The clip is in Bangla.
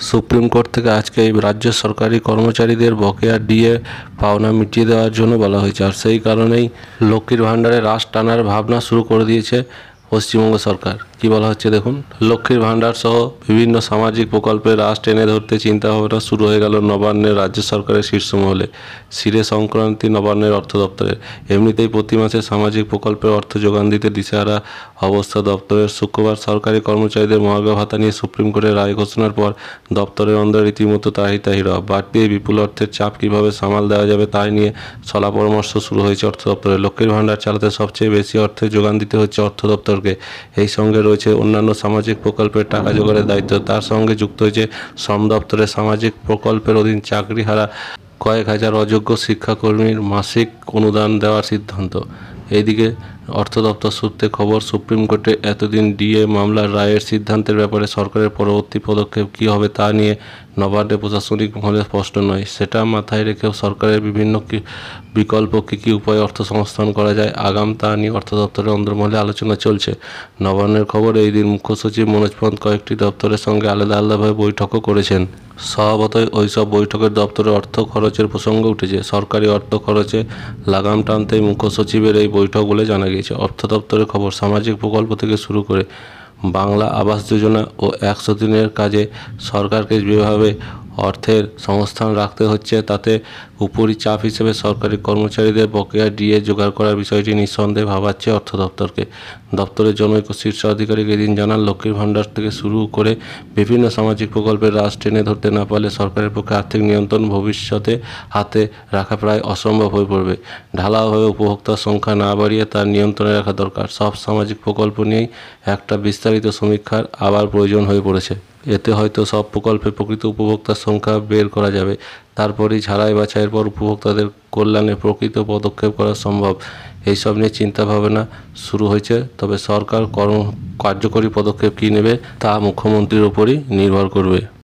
সুপ্রিম কোর্ট থেকে আজকে এই রাজ্য সরকারি কর্মচারীদের বকেয়া ডিএ পাওনা মিটিয়ে দেওয়ার জন্য বলা হয়েছে। আর সেই কারণেই লক্ষ্মীর ভাণ্ডারে রাশ টানার ভাবনা শুরু করে দিয়েছে পশ্চিমবঙ্গ সরকার। কি বলা হচ্ছে দেখুন, লক্ষ্মীর ভাণ্ডার সহ বিভিন্ন সামাজিক প্রকল্পে রাশ টেনে ধরতে চিন্তাভাবনা শুরু হয়ে গেল নবান্নের রাজ্য সরকারের শীর্ষ মহলে। সিরে সংক্রান্তি নবান্নের অর্থ দপ্তরের। এমনিতেই প্রতি মাসে সামাজিক প্রকল্পের অর্থ যোগান দিতে দিশেহারা অবস্থা দপ্তরের। শুক্রবার সরকারি কর্মচারীদের মহার্ঘ ভাতা নিয়ে সুপ্রিম কোর্টের রায় ঘোষণার পর দপ্তরের অন্দর রীতিমতো তাহিতাহিরা। বাড়তি এই বিপুল অর্থের চাপ কীভাবে সামাল দেওয়া যাবে তাই নিয়ে সলা পরামর্শ শুরু হয়েছে অর্থ দপ্তরে। লক্ষ্মীর ভাণ্ডার চালাতে সবচেয়ে বেশি অর্থের যোগান দিতে হচ্ছে অর্থ দপ্তরকে। এই সঙ্গে রয়েছে অন্যান্য সামাজিক প্রকল্পের টাকা জোগাড়ের দায়িত্ব। তার সঙ্গে যুক্ত হয়েছে শ্রম দপ্তরের সামাজিক প্রকল্পের অধীন চাকরিহারা কয়েক হাজার অযোগ্য শিক্ষাকর্মীর মাসিক অনুদান দেওয়ার সিদ্ধান্ত। এইদিকে অর্থ দপ্তর সূত্রে খবর, সুপ্রিম কোর্টে এতদিন ডিএ মামলার রায়ের সিদ্ধান্তের ব্যাপারে সরকারের পরবর্তী পদক্ষেপ কী হবে তা নিয়ে নবান্নে প্রশাসনিক মহলে স্পষ্ট নয়। সেটা মাথায় রেখেও সরকারের বিভিন্ন বিকল্প কী উপায়ে অর্থ সংস্থান করা যায় আগাম তা নিয়ে অর্থ দপ্তরের অন্দরমহলে আলোচনা চলছে। নবান্নের খবর, এই দিন মুখ্য সচিব মনোজ পন্ত কয়েকটি দপ্তরের সঙ্গে আলাদা আলাদাভাবে বৈঠকও করেছেন। স্বভাবতই ওইসব বৈঠকের দপ্তরে অর্থ খরচের প্রসঙ্গ উঠেছে। সরকারি অর্থ খরচে লাগাম টানতেই মুখ্য সচিবের এই বৈঠক বলে জানা গিয়েছে। অর্থ দপ্তরের খবর, সামাজিক প্রকল্প থেকে শুরু করে বাংলা আবাস যোজনা ও 100 দিনের কাজে সরকারকে যেভাবে অর্থের সংস্থান রাখতে হচ্ছে তাতে উপরি চাপ হিসেবে সরকারি কর্মচারীদের বকেয়া ডিএ জোগাড় করার বিষয়টি নিঃসন্দেহে ভাবাচ্ছে অর্থ দপ্তরকে। দপ্তরের জনৈক শীর্ষ আধিকারিক এদিন জানান, লক্ষ্মীর ভাণ্ডার থেকে শুরু করে বিভিন্ন সামাজিক প্রকল্পের রাশ টেনে ধরতে না পারলে সরকারের পক্ষে আর্থিক নিয়ন্ত্রণ ভবিষ্যতে হাতে রাখা প্রায় অসম্ভব হয়ে পড়বে। ঢালাওভাবে উপভোক্তার সংখ্যা না বাড়িয়ে তার নিয়ন্ত্রণে রাখা দরকার। সব সামাজিক প্রকল্প নিয়েই একটা বিস্তারিত সমীক্ষার আবার প্রয়োজন হয়ে পড়েছে। এতে হয়তো সব প্রকল্পে প্রকৃত উপভোক্তার সংখ্যা বের করা যাবে। তারপরেই ঝাড়াই বাছাইয়ের পর উপভোক্তাদের কল্যাণে প্রকৃত পদক্ষেপ করা সম্ভব। এইসব নিয়ে চিন্তাভাবনা শুরু হয়েছে। তবে সরকার কার্যকরী পদক্ষেপ কী নেবে তা মুখ্যমন্ত্রীর ওপরই নির্ভর করবে।